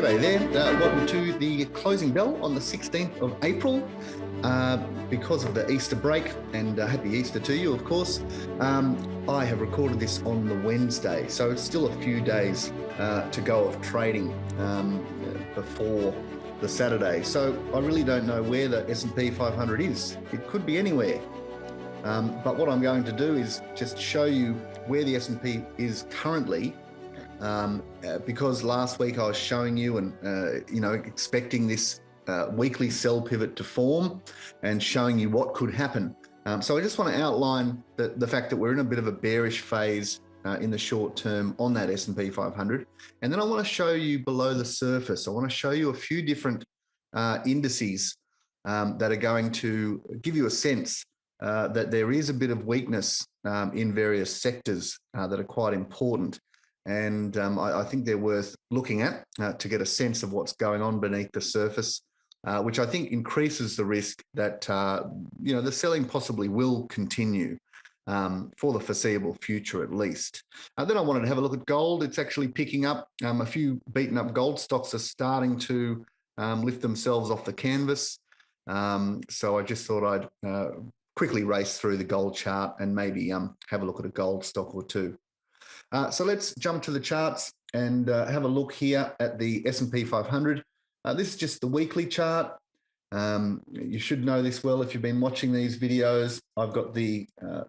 G'day there. Welcome to the closing bell on the 16th of April. Because of the Easter break, and happy Easter to you, of course, I have recorded this on the Wednesday, so it's still a few days to go of trading before the Saturday. So I really don't know where the S&P 500 is. It could be anywhere. But what I'm going to do is just show you where the S&P is currently, because last week I was showing you and expecting this weekly sell pivot to form and showing you what could happen. So I just want to outline the fact that we're in a bit of a bearish phase in the short term on that S&P 500. And then I want to show you below the surface. I want to show you a few different indices that are going to give you a sense that there is a bit of weakness in various sectors that are quite important. And I think they're worth looking at to get a sense of what's going on beneath the surface, which I think increases the risk that the selling possibly will continue for the foreseeable future at least. Then I wanted to have a look at gold. It's actually picking up. A few beaten up gold stocks are starting to lift themselves off the canvas. So I just thought I'd quickly race through the gold chart and maybe have a look at a gold stock or two. So let's jump to the charts and have a look here at the S&P 500. This is just the weekly chart. You should know this well if you've been watching these videos. I've got the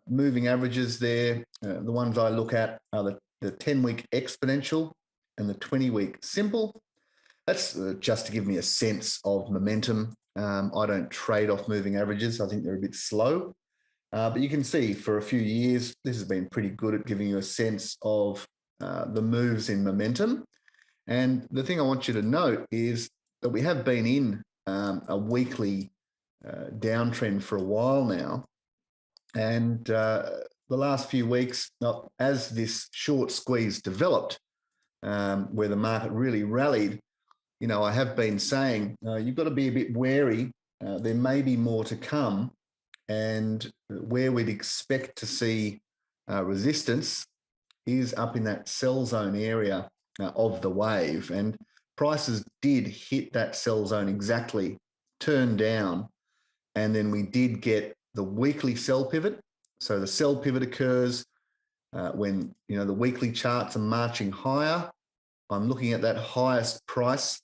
moving averages there. The ones I look at are the 10-week exponential and the 20-week simple. That's just to give me a sense of momentum. I don't trade off moving averages. I think they're a bit slow. But you can see for a few years, this has been pretty good at giving you a sense of the moves in momentum. And the thing I want you to note is that we have been in a weekly downtrend for a while now. And the last few weeks, as this short squeeze developed, where the market really rallied, I have been saying you've got to be a bit wary. There may be more to come. And where we'd expect to see resistance is up in that sell zone area of the wave. And prices did hit that sell zone exactly, turn down, and then we did get the weekly sell pivot. So the sell pivot occurs when the weekly charts are marching higher. I'm looking at that highest price,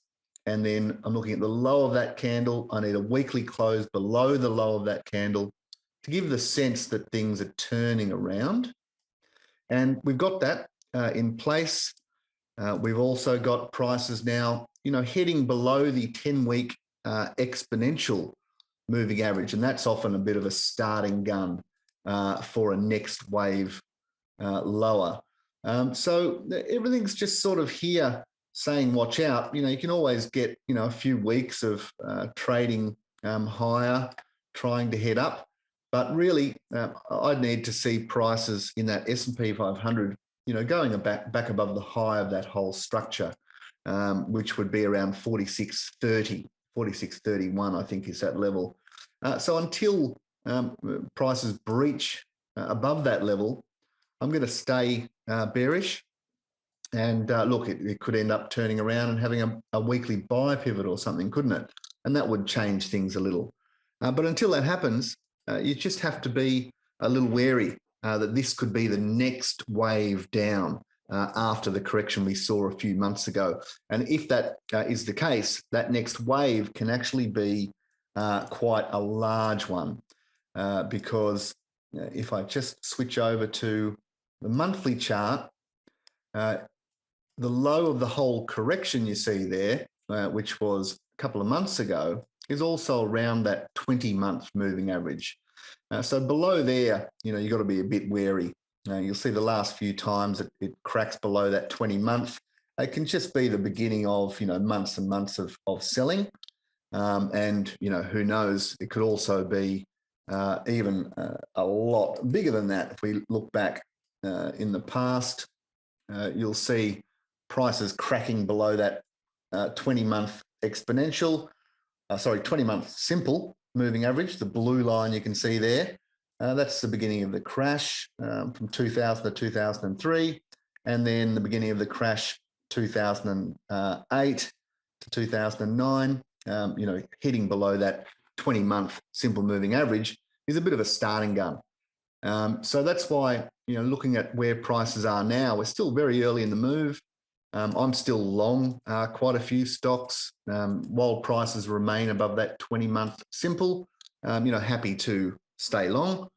and then I'm looking at the low of that candle. I need a weekly close below the low of that candle to give the sense that things are turning around. And we've got that in place. We've also got prices now, heading below the 10-week exponential moving average. And that's often a bit of a starting gun for a next wave lower. So everything's just sort of here saying, watch out. You can always get, a few weeks of trading higher, trying to head up. But really, I'd need to see prices in that S&P 500, going back above the high of that whole structure, which would be around 46.30, 46.31, I think is that level. So until prices breach above that level, I'm going to stay bearish. And look, it could end up turning around and having a weekly buy pivot or something, couldn't it? And that would change things a little. But until that happens, you just have to be a little wary that this could be the next wave down after the correction we saw a few months ago. And if that is the case, that next wave can actually be quite a large one because if I just switch over to the monthly chart, the low of the whole correction you see there, which was a couple of months ago, is also around that 20-month moving average. So below there, you've got to be a bit wary. You'll see the last few times it cracks below that 20-month. It can just be the beginning of, months and months of selling. And, who knows, it could also be even a lot bigger than that. If we look back in the past, you'll see prices cracking below that 20-month exponential, 20-month simple moving average, the blue line you can see there. That's the beginning of the crash from 2000 to 2003, and then the beginning of the crash 2008, to 2009, hitting below that 20-month simple moving average is a bit of a starting gun. So that's why, looking at where prices are now, we're still very early in the move. I'm still long quite a few stocks while prices remain above that 20-month simple. Happy to stay long,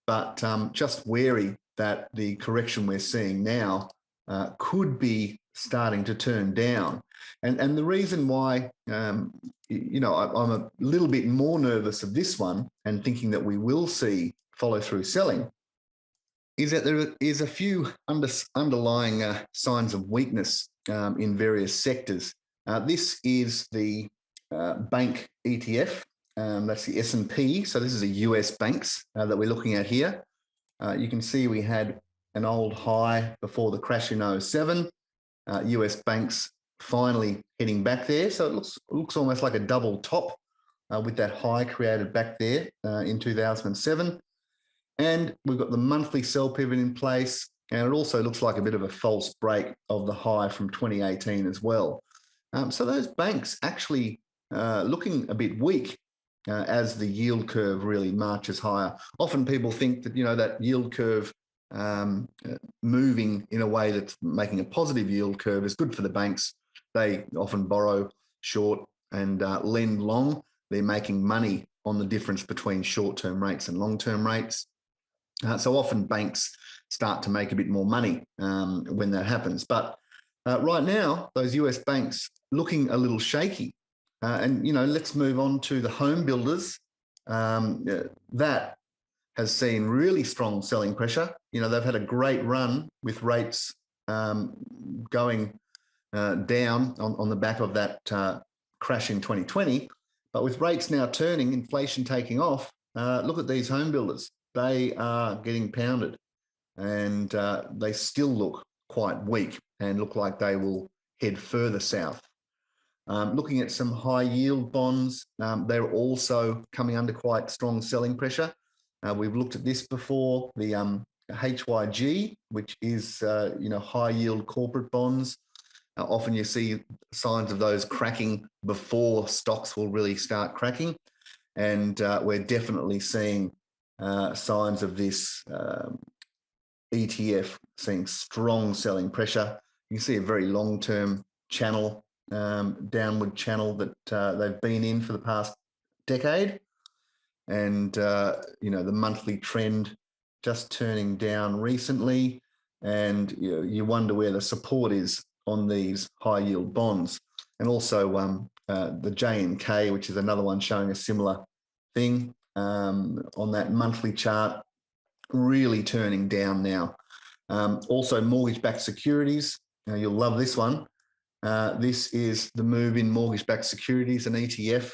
but just wary that the correction we're seeing now could be starting to turn down. And the reason why, I'm a little bit more nervous of this one and thinking that we will see follow through selling is that there is a few underlying signs of weakness in various sectors. This is the bank ETF. That's the S&P. So this is the US banks that we're looking at here. You can see we had an old high before the crash in 07. US banks finally heading back there. So it looks almost like a double top with that high created back there in 2007. And we've got the monthly sell pivot in place. And it also looks like a bit of a false break of the high from 2018 as well. So those banks actually looking a bit weak as the yield curve really marches higher. Often people think that, that yield curve moving in a way that's making a positive yield curve is good for the banks. They often borrow short and lend long. They're making money on the difference between short-term rates and long-term rates. So often banks start to make a bit more money when that happens. But right now, those US banks looking a little shaky. And, let's move on to the home builders. That has seen really strong selling pressure. They've had a great run with rates going down on the back of that crash in 2020. But with rates now turning, inflation taking off, look at these home builders. They are getting pounded and they still look quite weak and look like they will head further south. Looking at some high yield bonds, they're also coming under quite strong selling pressure. We've looked at this before, the HYG, which is, high yield corporate bonds. Often you see signs of those cracking before stocks will really start cracking. And we're definitely seeing signs of this ETF seeing strong selling pressure. You can see a very long-term channel, downward channel that they've been in for the past decade. And, the monthly trend just turning down recently. And you wonder where the support is on these high yield bonds. And also the J&K, which is another one showing a similar thing on that monthly chart, really turning down now. Also mortgage-backed securities. You'll love this one. This is the move in mortgage-backed securities, an ETF.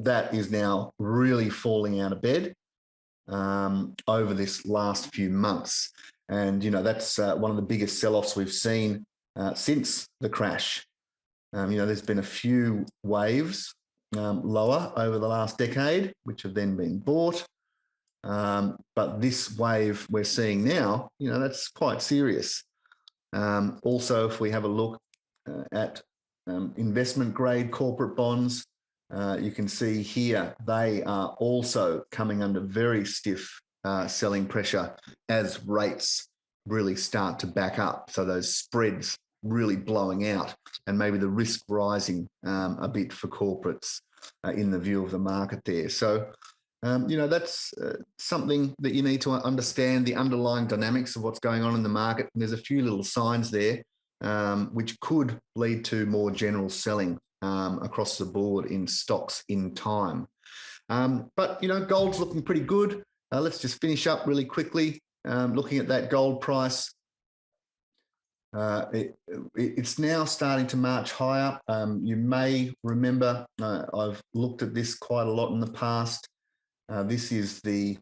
That is now really falling out of bed over this last few months. And, that's one of the biggest sell-offs we've seen since the crash. There's been a few waves lower over the last decade, which have then been bought. But this wave we're seeing now, that's quite serious. Also, if we have a look at investment grade corporate bonds, you can see here they are also coming under very stiff selling pressure as rates really start to back up. So those spreads really blowing out and maybe the risk rising a bit for corporates in the view of the market there. So, that's something that you need to understand the underlying dynamics of what's going on in the market. And there's a few little signs there which could lead to more general selling across the board in stocks in time. But, gold's looking pretty good. Let's just finish up really quickly. Looking at that gold price, it's now starting to march higher. You may remember I've looked at this quite a lot in the past. This is the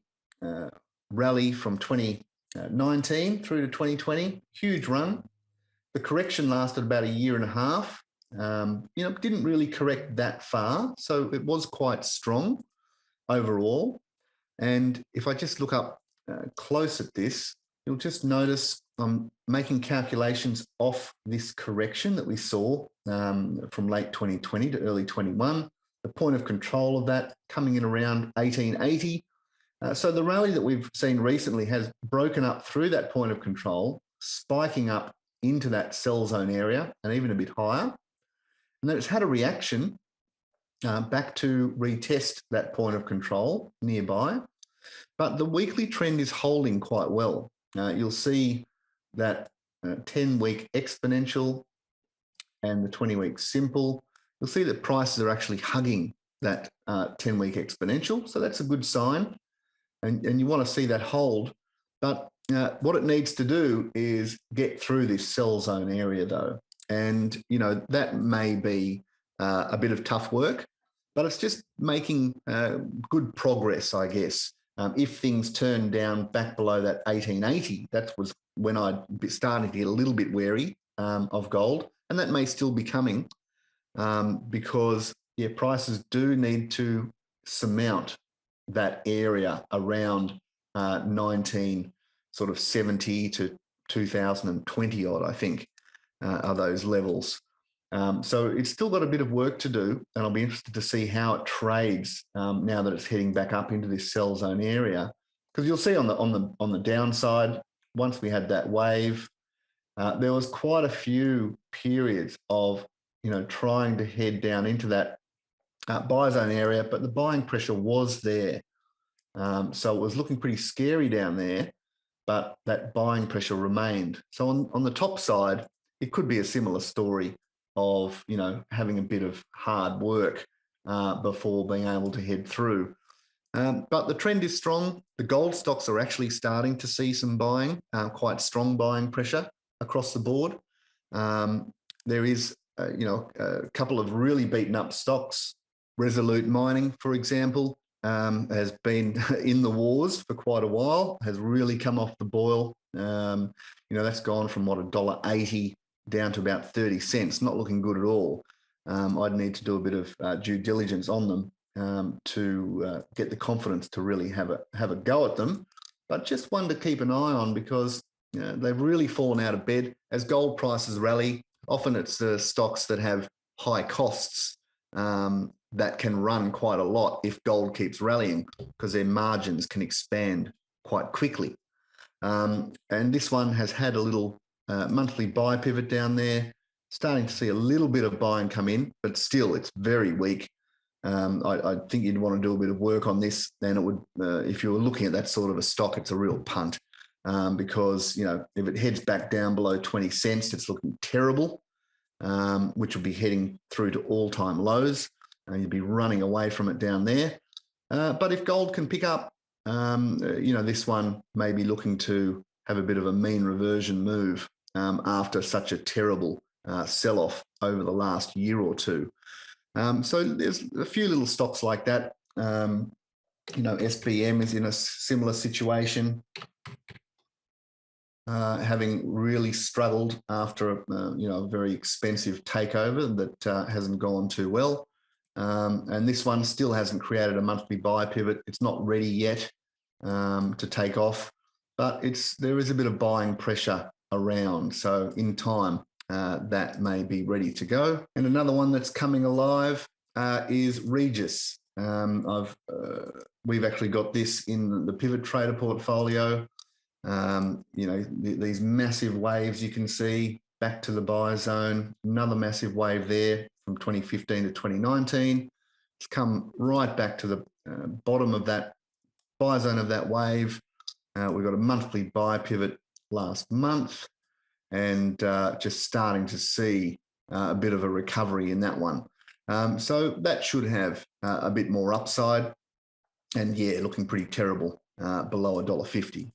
rally from 2019 through to 2020, huge run. The correction lasted about a year and a half. Didn't really correct that far, so it was quite strong overall. And if I just look up close at this, you'll just notice I'm making calculations off this correction that we saw from late 2020 to early 21. The point of control of that coming in around 1880. So the rally that we've seen recently has broken up through that point of control, spiking up into that sell zone area and even a bit higher. And then it's had a reaction back to retest that point of control nearby. But the weekly trend is holding quite well. You'll see that 10-week exponential and the 20-week simple. You'll see that prices are actually hugging that 10-week exponential. So that's a good sign. And you want to see that hold. But what it needs to do is get through this sell zone area, though. And, that may be a bit of tough work, but it's just making good progress, I guess. If things turn down back below that 1880, that was when I'd be starting to get a little bit wary of gold. And that may still be coming because, prices do need to surmount that area around 1970 to 2020 odd, I think, are those levels. So it's still got a bit of work to do, and I'll be interested to see how it trades now that it's heading back up into this sell zone area. Because you'll see on the downside, once we had that wave, there was quite a few periods of trying to head down into that buy zone area, but the buying pressure was there. So it was looking pretty scary down there, but that buying pressure remained. So on the top side, it could be a similar story of, having a bit of hard work before being able to head through. But the trend is strong. The gold stocks are actually starting to see some buying, quite strong buying pressure across the board. There is, a couple of really beaten up stocks. Resolute Mining, for example, has been in the wars for quite a while, has really come off the boil. That's gone from $1.80 down to about 30 cents, not looking good at all. I'd need to do a bit of due diligence on them to get the confidence to really have a go at them. But just one to keep an eye on because they've really fallen out of bed. As gold prices rally, often it's the stocks that have high costs that can run quite a lot if gold keeps rallying because their margins can expand quite quickly. And this one has had a little monthly buy pivot down there, starting to see a little bit of buying come in, but still it's very weak. I think you'd want to do a bit of work on this. Then it would, if you were looking at that sort of a stock, it's a real punt because, if it heads back down below 20 cents, it's looking terrible, which will be heading through to all-time lows. You'd be running away from it down there. But if gold can pick up, this one may be looking to have a bit of a mean reversion move after such a terrible sell-off over the last year or two. So there's a few little stocks like that. SPM is in a similar situation, having really struggled after a very expensive takeover that hasn't gone too well. And this one still hasn't created a monthly buy pivot. It's not ready yet to take off, but there is a bit of buying pressure around. So in time, that may be ready to go. And another one that's coming alive is Regis. We've actually got this in the pivot trader portfolio. These massive waves you can see back to the buy zone, another massive wave there from 2015 to 2019. It's come right back to the bottom of that buy zone of that wave. We've got a monthly buy pivot last month and just starting to see a bit of a recovery in that one. So that should have a bit more upside and looking pretty terrible below $1.50.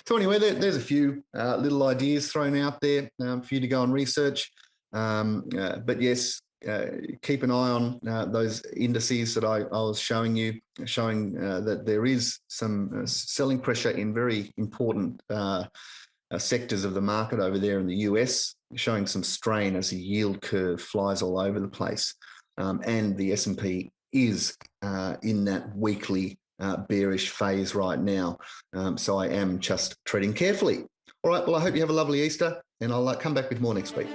So anyway, there's a few little ideas thrown out there for you to go and research. But yes, keep an eye on those indices that I was showing you, showing that there is some selling pressure in very important sectors of the market over there in the US, showing some strain as the yield curve flies all over the place. And the S&P is in that weekly bearish phase right now. So I am just treading carefully. All right, well, I hope you have a lovely Easter, and I'll come back with more next week.